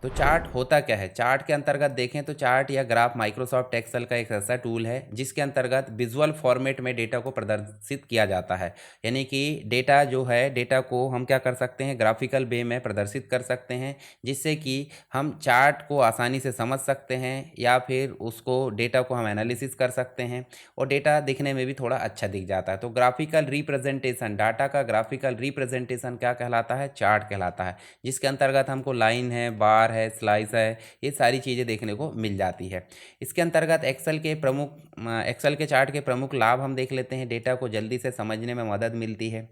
तो चार्ट होता क्या है? चार्ट के अंतर्गत देखें तो चार्ट या ग्राफ माइक्रोसॉफ्ट एक्सेल का एक ऐसा टूल है जिसके अंतर्गत विजुअल फॉर्मेट में डेटा को प्रदर्शित किया जाता है। यानी कि डेटा जो है, डेटा को हम क्या कर सकते हैं, ग्राफिकल वे में प्रदर्शित कर सकते हैं, जिससे कि हम चार्ट को आसानी से समझ सकते हैं या फिर उसको डेटा को हम एनालिसिस कर सकते हैं और डेटा दिखने में भी थोड़ा अच्छा दिख जाता है। तो ग्राफिकल रिप्रेजेंटेशन, डाटा का ग्राफिकल रिप्रेजेंटेशन क्या कहलाता है? चार्ट कहलाता है, जिसके अंतर्गत हमको लाइन है, बार है, स्लाइस है, ये सारी चीज़ें देखने को मिल जाती है। इसके अंतर्गत एक्सेल के चार्ट के प्रमुख लाभ हम देख लेते हैं। डेटा को जल्दी से समझने में मदद मिलती है।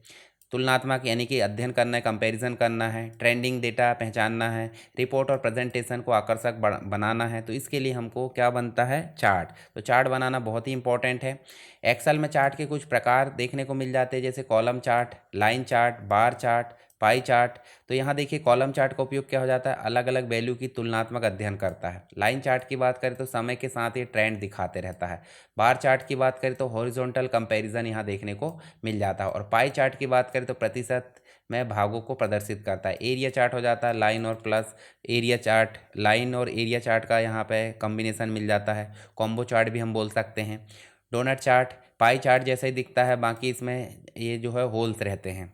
तुलनात्मक यानी कि अध्ययन करना है, कंपैरिजन करना है, ट्रेंडिंग डेटा पहचानना है, रिपोर्ट और प्रेजेंटेशन को आकर्षक बनाना है। तो इसके लिए हमको क्या बनता है? चार्ट। तो चार्ट बनाना बहुत ही इंपॉर्टेंट है। एक्सेल में चार्ट के कुछ प्रकार देखने को मिल जाते हैं, जैसे column chart, line chart, bar chart, pie chart. तो यहाँ देखिए कॉलम चार्ट का उपयोग क्या हो जाता है? अलग अलग वैल्यू की तुलनात्मक अध्ययन करता है। लाइन चार्ट की बात करें तो समय के साथ ये ट्रेंड दिखाते रहता है। बार चार्ट की बात करें तो हॉरिजॉन्टल कंपैरिजन यहाँ देखने को मिल जाता है। और पाई चार्ट की बात करें तो प्रतिशत में भागों को प्रदर्शित करता है। एरिया चार्ट हो जाता है लाइन और प्लस एरिया चार्ट, लाइन और एरिया चार्ट का यहाँ पे कॉम्बिनेशन मिल जाता है। कॉम्बो चार्ट भी हम बोल सकते हैं। डोनट चार्ट पाई चार्ट जैसा ही दिखता है, बाकी इसमें ये जो है होल्स रहते हैं।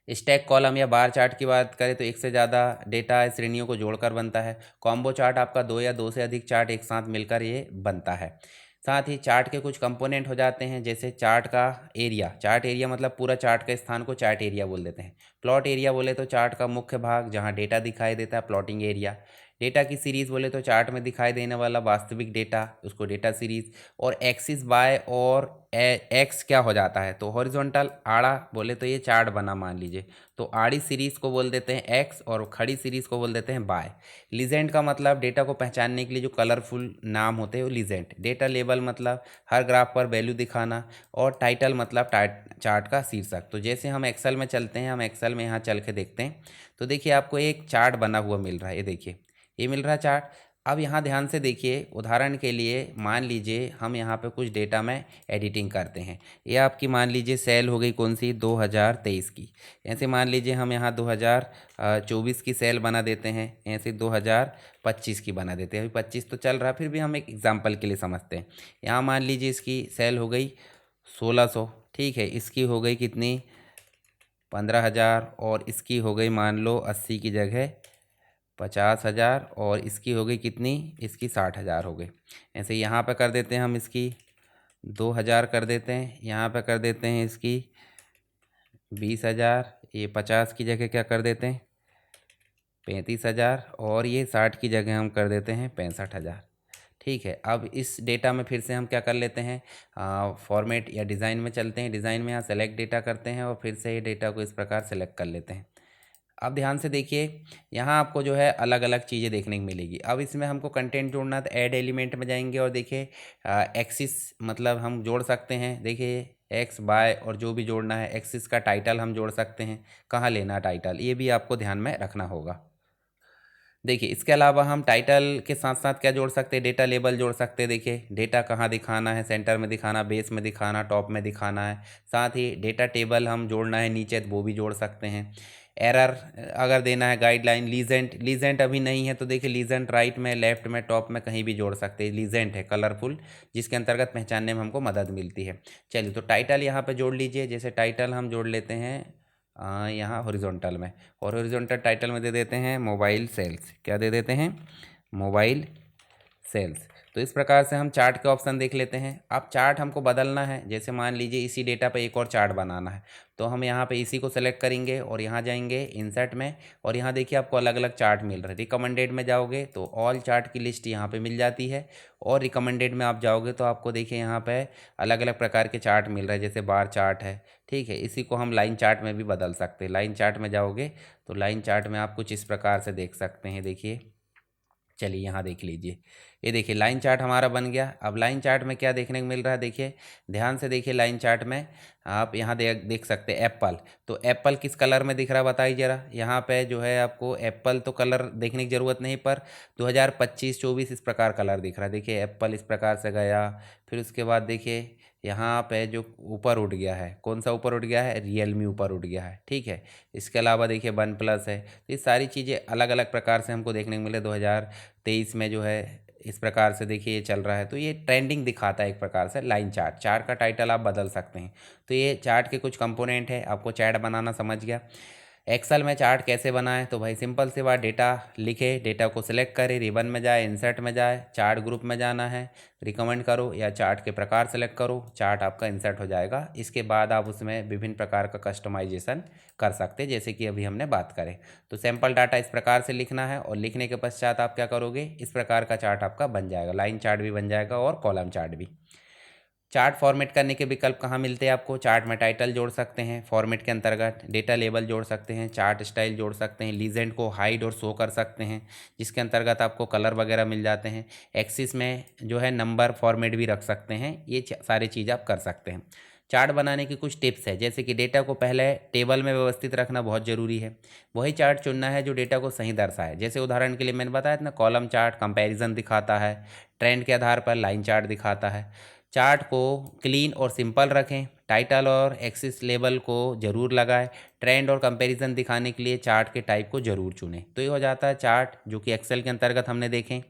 स्टैक कॉलम या बार चार्ट की बात करें तो एक से ज़्यादा डेटा श्रेणियों को जोड़कर बनता है। कॉम्बो चार्ट आपका दो या दो से अधिक चार्ट एक साथ मिलकर ये बनता है। साथ ही चार्ट के कुछ कंपोनेंट हो जाते हैं, जैसे चार्ट का एरिया। चार्ट एरिया मतलब पूरा चार्ट के स्थान को चार्ट एरिया बोल देते हैं। प्लॉट एरिया बोले तो चार्ट का मुख्य भाग जहाँ डेटा दिखाई देता है, प्लॉटिंग एरिया। डेटा की सीरीज़ बोले तो चार्ट में दिखाई देने वाला वास्तविक डेटा, उसको डेटा सीरीज़। और एक्सिस बाय और एक्स क्या हो जाता है? तो हॉरिजॉन्टल आड़ा बोले तो ये चार्ट बना मान लीजिए, तो आड़ी सीरीज़ को बोल देते हैं एक्स और खड़ी सीरीज़ को बोल देते हैं बाय। लीजेंड का मतलब डेटा को पहचानने के लिए जो कलरफुल नाम होते हैं वो लीजेंड। डेटा लेबल मतलब हर ग्राफ पर वैल्यू दिखाना। और टाइटल मतलब चार्ट का शीर्षक। तो जैसे हम एक्सेल में चलते हैं, हम एक्सेल में यहाँ चल के देखते हैं, तो देखिए आपको एक चार्ट बना हुआ मिल रहा है। ये देखिए, ये मिल रहा है चार्ट। अब यहाँ ध्यान से देखिए, उदाहरण के लिए मान लीजिए हम यहाँ पे कुछ डेटा में एडिटिंग करते हैं। ये आपकी मान लीजिए सेल हो गई कौन सी? 2023 की। ऐसे मान लीजिए हम यहाँ 2024 की सेल बना देते हैं, ऐसे 2025 की बना देते हैं। अभी 25 तो चल रहा है, फिर भी हम एक एग्जांपल के लिए समझते हैं। यहाँ मान लीजिए इसकी सेल हो गई 1600, ठीक है। इसकी हो गई कितनी? 15,000। और इसकी हो गई मान लो 80 की जगह 50,000। और इसकी हो गई कितनी? इसकी 60,000 हो गई। ऐसे यहाँ पे कर देते हैं हम इसकी 2,000 कर देते हैं, यहाँ पे कर देते हैं इसकी 20,000। ये 50 की जगह क्या कर देते हैं? 35,000। और ये 60 की जगह हम कर देते हैं 65,000। ठीक है। अब इस डेटा में फिर से हम क्या कर लेते हैं? फॉर्मेट या डिज़ाइन में चलते हैं। डिज़ाइन में यहाँ सेलेक्ट डेटा करते हैं और फिर से ये डेटा को इस प्रकार सेलेक्ट कर लेते हैं। अब ध्यान से देखिए, यहाँ आपको जो है अलग अलग चीज़ें देखने को मिलेगी। अब इसमें हमको कंटेंट जोड़ना, तो ऐड एलिमेंट में जाएंगे और देखिए एक्सिस मतलब हम जोड़ सकते हैं। देखिए एक्स बाय और जो भी जोड़ना है, एक्सिस का टाइटल हम जोड़ सकते हैं। कहाँ लेना टाइटल, ये भी आपको ध्यान में रखना होगा। देखिए इसके अलावा हम टाइटल के साथ साथ क्या जोड़ सकते हैं? डेटा लेबल जोड़ सकते हैं। देखिए डेटा कहाँ दिखाना है, सेंटर में दिखाना, बेस में दिखाना, टॉप में दिखाना है। साथ ही डेटा टेबल हम जोड़ना है नीचे, तो वो भी जोड़ सकते हैं। एरर अगर देना है, गाइडलाइन, लीजेंट। लीजेंट अभी नहीं है तो देखिए लीजेंट राइट में, लेफ्ट में, टॉप में कहीं भी जोड़ सकते हैं। लीजेंट है कलरफुल, जिसके अंतर्गत पहचानने में हमको मदद मिलती है। चलिए तो टाइटल यहाँ पे जोड़ लीजिए। जैसे टाइटल हम जोड़ लेते हैं यहाँ हॉरिजॉन्टल में, और हॉरिजॉन्टल टाइटल में दे देते हैं मोबाइल सेल्स। क्या दे देते हैं? Mobile sales. तो इस प्रकार से हम चार्ट के ऑप्शन देख लेते हैं। अब चार्ट हमको बदलना है, जैसे मान लीजिए इसी डेटा पे एक और चार्ट बनाना है, तो हम यहाँ पे इसी को सेलेक्ट करेंगे और यहाँ जाएंगे इंसर्ट में। और यहाँ देखिए आपको अलग अलग चार्ट मिल रहे हैं। रिकमेंडेड में जाओगे तो ऑल चार्ट की लिस्ट यहाँ पे मिल जाती है। और रिकमेंडेड में आप जाओगे तो आपको देखिए यहाँ पे अलग अलग प्रकार के चार्ट मिल रहे हैं, जैसे बार चार्ट है, ठीक है। इसी को हम लाइन चार्ट में भी बदल सकते हैं। लाइन चार्ट में जाओगे तो लाइन चार्ट में आप कुछ इस प्रकार से देख सकते हैं। देखिए, चलिए यहाँ देख लीजिए। ये देखिए लाइन चार्ट हमारा बन गया। अब लाइन चार्ट में क्या देखने को मिल रहा है? देखिए ध्यान से देखिए, लाइन चार्ट में आप यहाँ देख सकते हैं एप्पल। तो एप्पल किस कलर में दिख रहा है बताइए ज़रा। यहाँ पे जो है आपको एप्पल तो कलर देखने की ज़रूरत नहीं, पर 2025-24 इस प्रकार कलर दिख रहा है। देखिए एप्पल इस प्रकार से गया। फिर उसके बाद देखिए यहाँ पे जो ऊपर उठ गया है, कौन सा ऊपर उठ गया है, रियलमी ऊपर उठ गया है, ठीक है। इसके अलावा देखिए वन प्लस है। तो ये सारी चीज़ें अलग अलग प्रकार से हमको देखने को मिले 2023 में जो है इस प्रकार से देखिए ये चल रहा है। तो ये ट्रेंडिंग दिखाता है एक प्रकार से लाइन चार्ट। चार्ट का टाइटल आप बदल सकते हैं। तो ये चार्ट के कुछ कंपोनेंट है, आपको चार्ट बनाना समझ गया। एक्सेल में चार्ट कैसे बनाएं, तो भाई सिंपल सी बात, डेटा लिखे, डेटा को सिलेक्ट करें, रिबन में जाए, इंसर्ट में जाए, चार्ट ग्रुप में जाना है, रिकमेंड करो या चार्ट के प्रकार सेलेक्ट करो, चार्ट आपका इंसर्ट हो जाएगा। इसके बाद आप उसमें विभिन्न प्रकार का कस्टमाइजेशन कर सकते हैं, जैसे कि अभी हमने बात करें। तो सैम्पल डाटा इस प्रकार से लिखना है और लिखने के पश्चात आप क्या करोगे, इस प्रकार का चार्ट आपका बन जाएगा, लाइन चार्ट भी बन जाएगा और कॉलम चार्ट भी। चार्ट फॉर्मेट करने के विकल्प कहाँ मिलते हैं आपको, चार्ट में टाइटल जोड़ सकते हैं, फॉर्मेट के अंतर्गत डेटा लेबल जोड़ सकते हैं, चार्ट स्टाइल जोड़ सकते हैं, लीजेंड को हाइड और शो कर सकते हैं, जिसके अंतर्गत आपको कलर वगैरह मिल जाते हैं। एक्सिस में जो है नंबर फॉर्मेट भी रख सकते हैं, ये सारी चीज़ आप कर सकते हैं। चार्ट बनाने की कुछ टिप्स है, जैसे कि डेटा को पहले टेबल में व्यवस्थित रखना बहुत ज़रूरी है। वही चार्ट चुनना है जो डेटा को सही दर्शाए। जैसे उदाहरण के लिए मैंने बताया था ना, कॉलम चार्ट कंपैरिजन दिखाता है, ट्रेंड के आधार पर लाइन चार्ट दिखाता है। चार्ट को क्लीन और सिंपल रखें, टाइटल और एक्सिस लेबल को ज़रूर लगाएं, ट्रेंड और कंपैरिजन दिखाने के लिए चार्ट के टाइप को ज़रूर चुनें। तो ये हो जाता है चार्ट, जो कि एक्सेल के अंतर्गत हमने देखें।